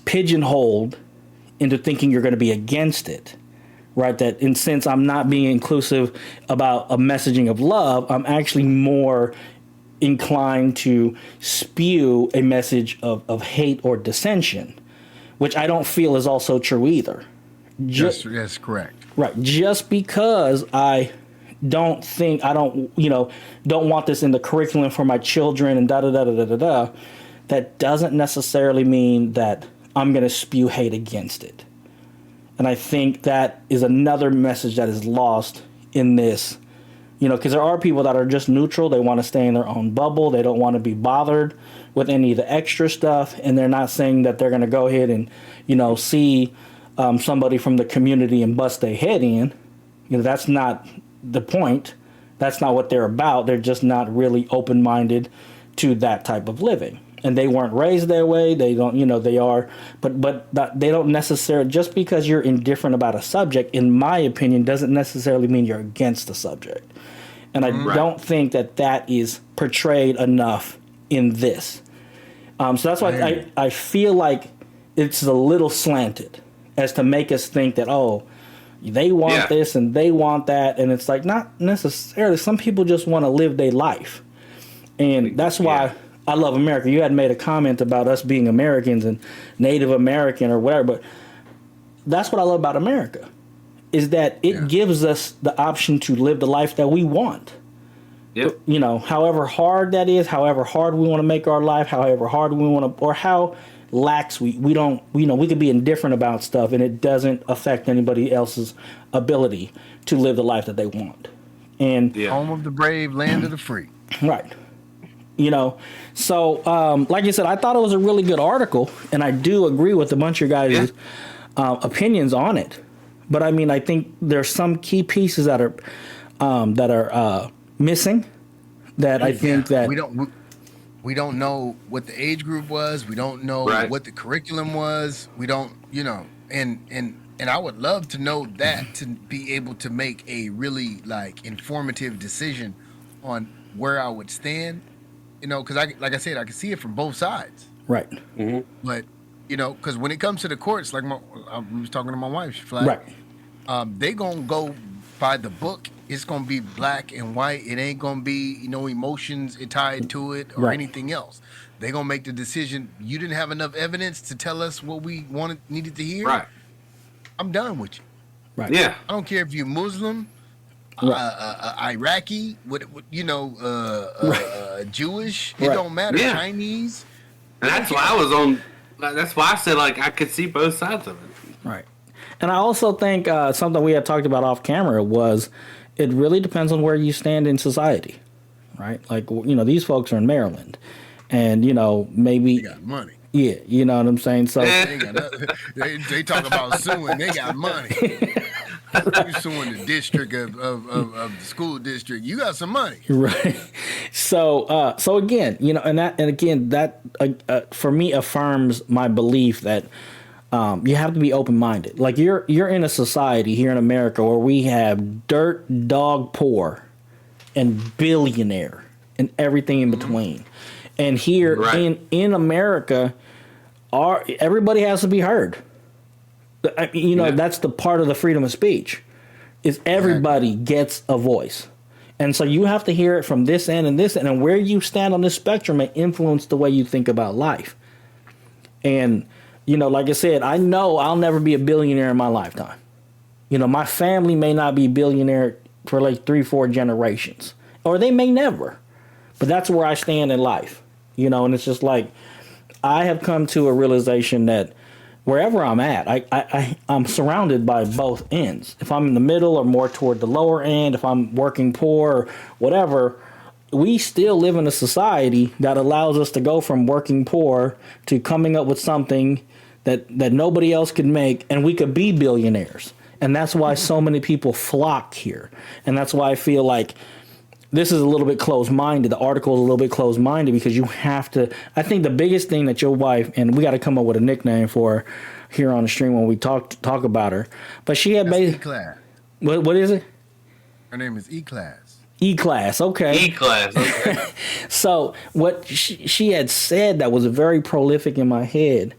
pigeonholed into thinking you're going to be against it, right? That since I'm not being inclusive about a messaging of love, I'm actually more inclined to spew a message of hate or dissension, which I don't feel is also true either. That's correct. Right. Just because I don't want this in the curriculum for my children and da-da-da-da-da-da, that doesn't necessarily mean that I'm going to spew hate against it. And I think that is another message that is lost in this, because there are people that are just neutral. They want to stay in their own bubble. They don't want to be bothered with any of the extra stuff. And they're not saying that they're going to go ahead and, see somebody from the community and bust their head in. That's not the point. That's not what they're about. They're just not really open-minded to that type of living. And they weren't raised that way. They don't, they are, but they don't necessarily, just because you're indifferent about a subject, in my opinion, doesn't necessarily mean you're against the subject. And I don't think that is portrayed enough in this. So that's why I feel like it's a little slanted as to make us think that, they want this and they want that. And it's like, not necessarily. Some people just want to live their life. And that's why I love America. You had made a comment about us being Americans and Native American or whatever, but that's what I love about America, is that it gives us the option to live the life that we want. Yep. You know, however hard that is, however hard we want to make our life, however hard we want to, or how lax we don't, you know, we could be indifferent about stuff and it doesn't affect anybody else's ability to live the life that they want. And home of the brave, land of the free. Right. You know, so like you said, I thought it was a really good article, and I do agree with a bunch of guys' opinions on it. But I mean, I think there's some key pieces that are missing. That I think that we don't know what the age group was. We don't know what the curriculum was. We don't, you know, and I would love to know that, to be able to make a really like informative decision on where I would stand. You know, because like I said, I can see it from both sides. Right. Mm-hmm. But you know, because when it comes to the courts, like I was talking to my wife, Flac, they gonna go by the book. It's gonna be black and white. It ain't gonna be, you know, emotions tied to it or anything else. They gonna make the decision. You didn't have enough evidence to tell us what we needed to hear. Right. I'm done with you. Right. Yeah. I don't care if you're Muslim, Iraqi, you know, Jewish. It don't matter. Yeah. Chinese. And that's why I was on. That's why I said like I could see both sides of it. Right. And I also think something we had talked about off camera was it really depends on where you stand in society, right? Like, you know, these folks are in Maryland, and you know, maybe they got money. Yeah, you know what I'm saying. So they talk about suing. They got money. You're suing the district of the school district. You got some money, right? So again, you know, that for me affirms my belief that you have to be open minded. Like you're in a society here in America where we have dirt dog poor and billionaire and everything in between. And here in America, everybody has to be heard. You know, that's the part of the freedom of speech, is everybody gets a voice. And so you have to hear it from this end and this end. And where you stand on this spectrum may influence the way you think about life. And, you know, like I said, I know I'll never be a billionaire in my lifetime. You know, my family may not be billionaire for like 3-4 generations. Or they may never. But that's where I stand in life. You know, and it's just like I have come to a realization that wherever I'm at, I'm surrounded by both ends. If I'm in the middle or more toward the lower end, if I'm working poor or whatever, we still live in a society that allows us to go from working poor to coming up with something that nobody else could make, and we could be billionaires. And that's why so many people flock here. And that's why I feel like this is a little bit closed-minded. The article is a little bit closed-minded because you have to. I think the biggest thing that your wife, and we got to come up with a nickname for her here on the stream when we talk about her. But she had basically. E-Class. What is it? Her name is E-Class. E-Class. Okay. E-Class. Okay. So what she had said that was very prolific in my head,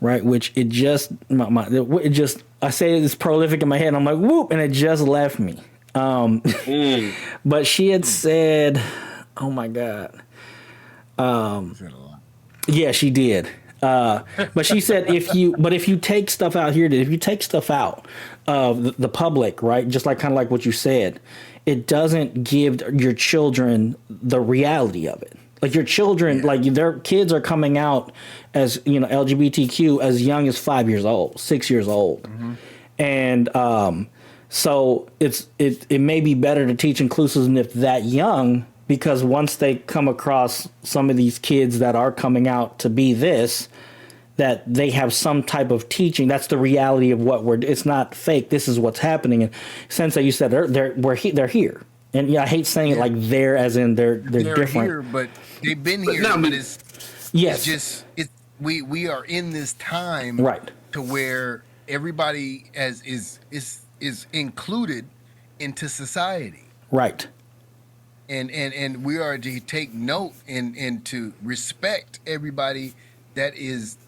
right? Which it just I say it's prolific in my head, and I'm like whoop, and it just left me. But she had said, oh my God. Yeah, she did. But she said, if you take stuff out here, if you take stuff out of the public, right? Just like kind of like what you said, it doesn't give your children the reality of it. Like your children, like their kids are coming out as, you know, LGBTQ as young as 5 years old, 6 years old. Mm-hmm. And, so it may be better to teach inclusiveness that young, because once they come across some of these kids that are coming out to be this, that they have some type of teaching. That's the reality of what it's not fake. This is what's happening. And Sensei, you said they're here. And yeah, I hate saying it like they're as in they're different. Here, but they've been here. But it's just we are in this time to where everybody is included into society. Right. And we are to take note and to respect everybody that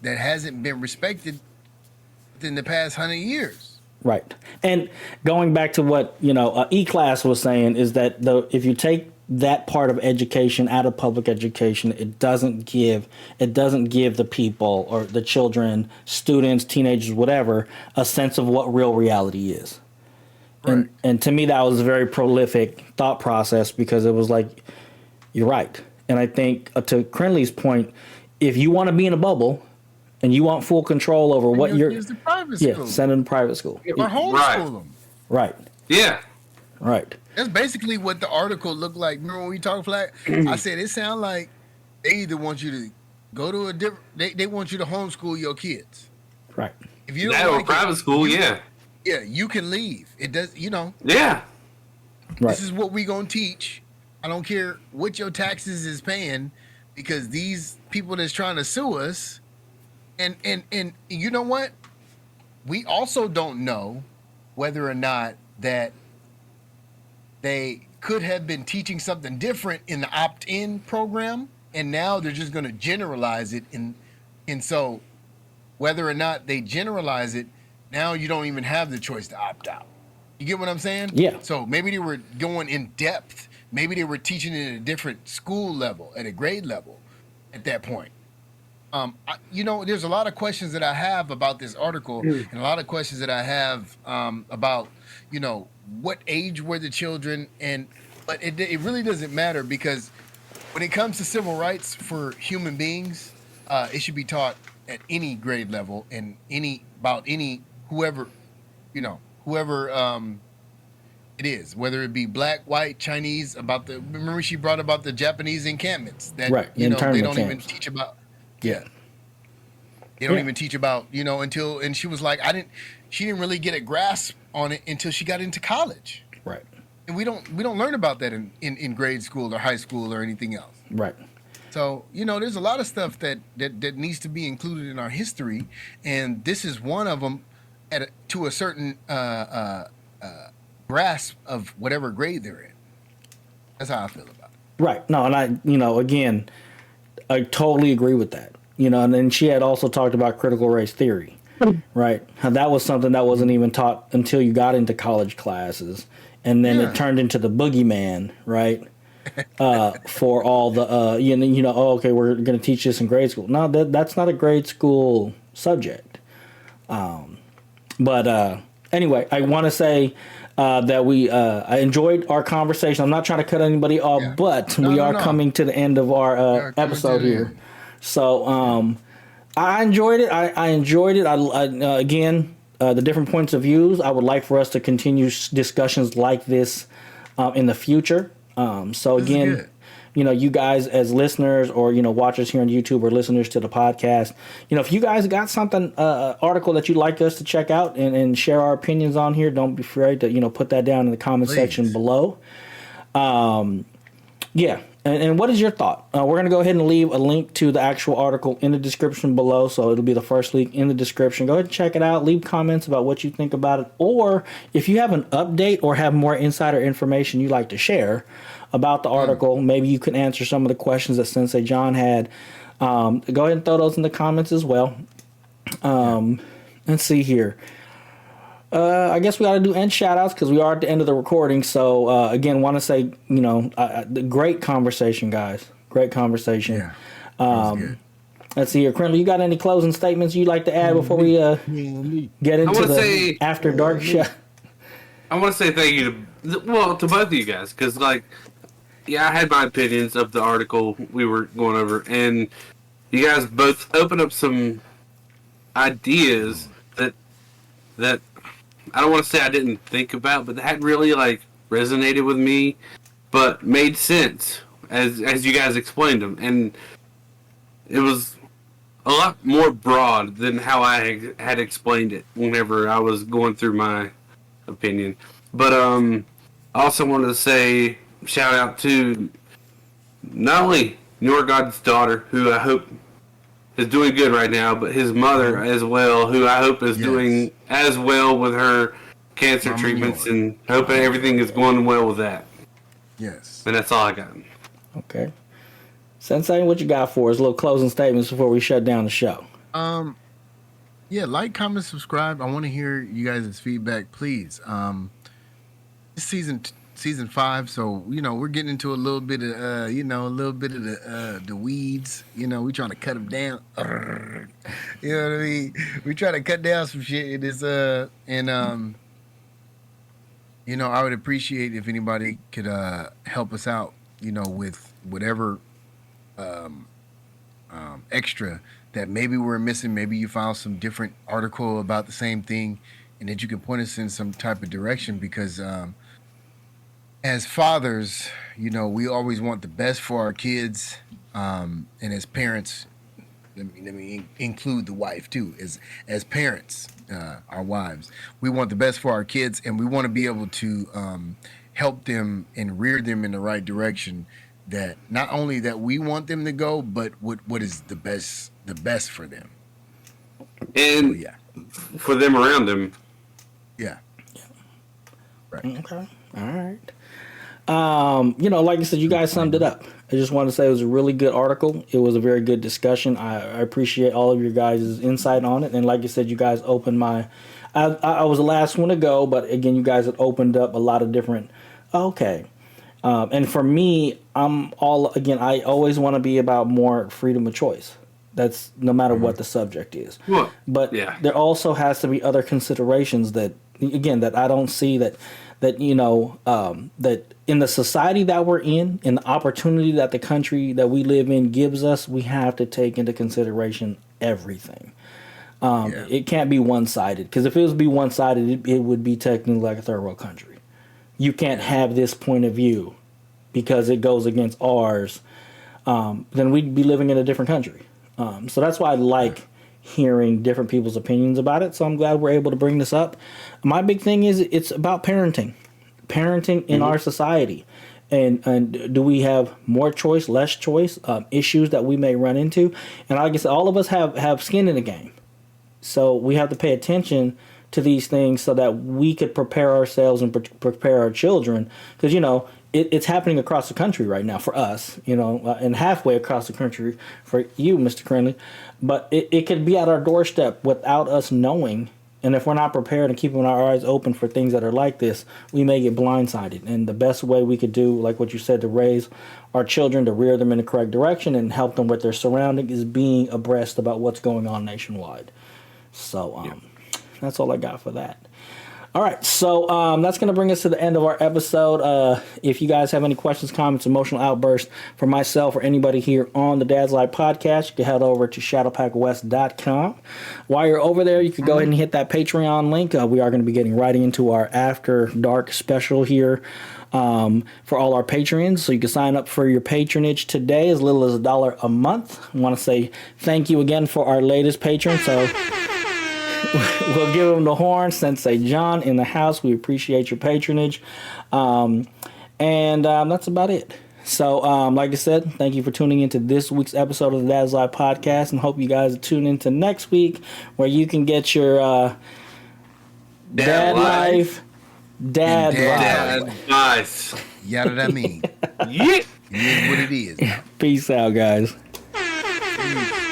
hasn't been respected in the past 100 years. Right. And going back to what, you know, E-Class was saying is that if you take that part of education out of public education. It doesn't give the people or the children, students, teenagers, whatever, a sense of what real reality is. Right. And to me, that was a very prolific thought process, because it was like, you're right. And I think to Krinlee's point, if you want to be in a bubble and you want full control over what you're, the private school. send them to private school. Or homeschool them. Right. Yeah. Right. That's basically what the article looked like. Remember when we talked Flac? I said it sounds like they either want you to go to a different. They want you to homeschool your kids. Right. If you don't That or like private school, yeah. Yeah, you can leave. It does. Yeah. Right. This is what we gonna teach. I don't care what your taxes is paying, because these people that's trying to sue us, and you know what? We also don't know whether or not that they could have been teaching something different in the opt-in program, and now they're just going to generalize it. And so whether or not they generalize it, now you don't even have the choice to opt out. You get what I'm saying? Yeah. So maybe they were going in depth. Maybe they were teaching it at a different school level, at a grade level at that point. There's a lot of questions that I have about this article, and a lot of questions that I have about, what age were the children, but it really doesn't matter, because when it comes to civil rights for human beings, it should be taught at any grade level, and whoever it is, whether it be black, white, Chinese. Remember she brought about the Japanese encampments that Right. they don't Internment even camps. teach about. Yeah. They don't even teach about, until, and she was like, she didn't really get a grasp on it until she got into college. Right. And we don't learn about that in grade school or high school or anything else. Right. So, there's a lot of stuff that needs to be included in our history, and this is one of them to a certain grasp of whatever grade they're in. That's how I feel about it. Right. No, and again, I totally agree with that. And then she had also talked about critical race theory, right? How that was something that wasn't even taught until you got into college classes, and then it turned into the boogeyman, right? For all the okay, we're going to teach this in grade school. No, that's not a grade school subject. But anyway, I want to say that I enjoyed our conversation. I'm not trying to cut anybody off, but we are coming to the end of our episode here. So I enjoyed it. I enjoyed it. Again, the different points of views. I would like for us to continue discussions like this in the future. So again, you guys as listeners or, watchers here on YouTube or listeners to the podcast, if you guys got something, article that you'd like us to check out and share our opinions on here, don't be afraid to, put that down in the comment section below. Yeah. And what is your thought? We're going to go ahead and leave a link to the actual article in the description below. So it'll be the first link in the description. Go ahead and check it out. Leave comments about what you think about it. Or if you have an update or have more insider information you'd like to share about the article, maybe you can answer some of the questions that Sensei Jon had. Go ahead and throw those in the comments as well. Let's see here. I guess we got to do end shout outs because we are at the end of the recording. So, again, want to say, great conversation, guys. Great conversation. Yeah. Let's see here. Krinlee, you got any closing statements you'd like to add before we get into the After Dark show? I want to say thank you to both of you guys because, I had my opinions of the article we were going over, and you guys both opened up some ideas that I don't want to say I didn't think about, but that hadn't really resonated with me, but made sense as you guys explained them, and it was a lot more broad than how I had explained it whenever I was going through my opinion. But I also wanted to say shout out to not only NjordGod's daughter, who I hope is doing good right now, but his mother as well, who I hope is doing as well with her cancer treatments, and hoping everything is going well with that. Yes. And that's all I got. Okay. Sensei, what you got for us? Little closing statements before we shut down the show. Like, comment, subscribe. I want to hear you guys' feedback, please. This season season 5, so we're getting into a little bit of the weeds. We trying to cut them down. You know what I mean? We trying to cut down some shit in this I would appreciate if anybody could help us out, with whatever extra that maybe we're missing. Maybe you found some different article about the same thing, and that you can point us in some type of direction, because as fathers, we always want the best for our kids, and as parents, let me include the wife too. As parents, our wives, we want the best for our kids, and we want to be able to help them and rear them in the right direction. That not only that we want them to go, but what is the best for them, and for them around them. Yeah. Right. Okay. All right. Like I said, you guys summed it up. I just want to say it was a really good article. It was a very good discussion. I appreciate all of your guys' insight on it. And like I said, you guys opened I was the last one to go, but again, you guys have opened up a lot of different. Okay. And for me, I always want to be about more freedom of choice. That's no matter what the subject is. Well, but there also has to be other considerations that I don't see that that in the society that we're in the opportunity that the country that we live in gives us, we have to take into consideration everything. It can't be one-sided, because if it was to be one-sided, it would be technically like a third world country. You can't have this point of view because it goes against ours. Then we'd be living in a different country. So that's why I like hearing different people's opinions about it. So I'm glad we're able to bring this up. My big thing is it's about parenting in our society. And do we have more choice, less choice, issues that we may run into? And like I said, all of us have skin in the game. So we have to pay attention to these things so that we could prepare ourselves and prepare our children. Because, it's happening across the country right now for us, and halfway across the country for you, Mr. Krinlee. But it could be at our doorstep without us knowing. And if we're not prepared and keeping our eyes open for things that are like this, we may get blindsided. And the best way we could do, like what you said, to raise our children, to rear them in the correct direction and help them with their surroundings, is being abreast about what's going on nationwide. So that's all I got for that. All right, so that's going to bring us to the end of our episode. If you guys have any questions, comments, emotional outbursts for myself or anybody here on the Dad's Life podcast, you can head over to shadowpackwest.com. While you're over there, you can go ahead and hit that Patreon link. We are going to be getting right into our After Dark special here for all our patrons. So you can sign up for your patronage today as little as $1 a month. I want to say thank you again for our latest patron. So we'll give him the horn. Sensei Jon in the house. We appreciate your patronage. And that's about it. So, like I said, thank you for tuning into this week's episode of the Dad's Life podcast, and hope you guys tune into next week, where you can get your Dad Life. Nice. Yada that mean. Yeah. It is what it is. Peace out, guys. Peace.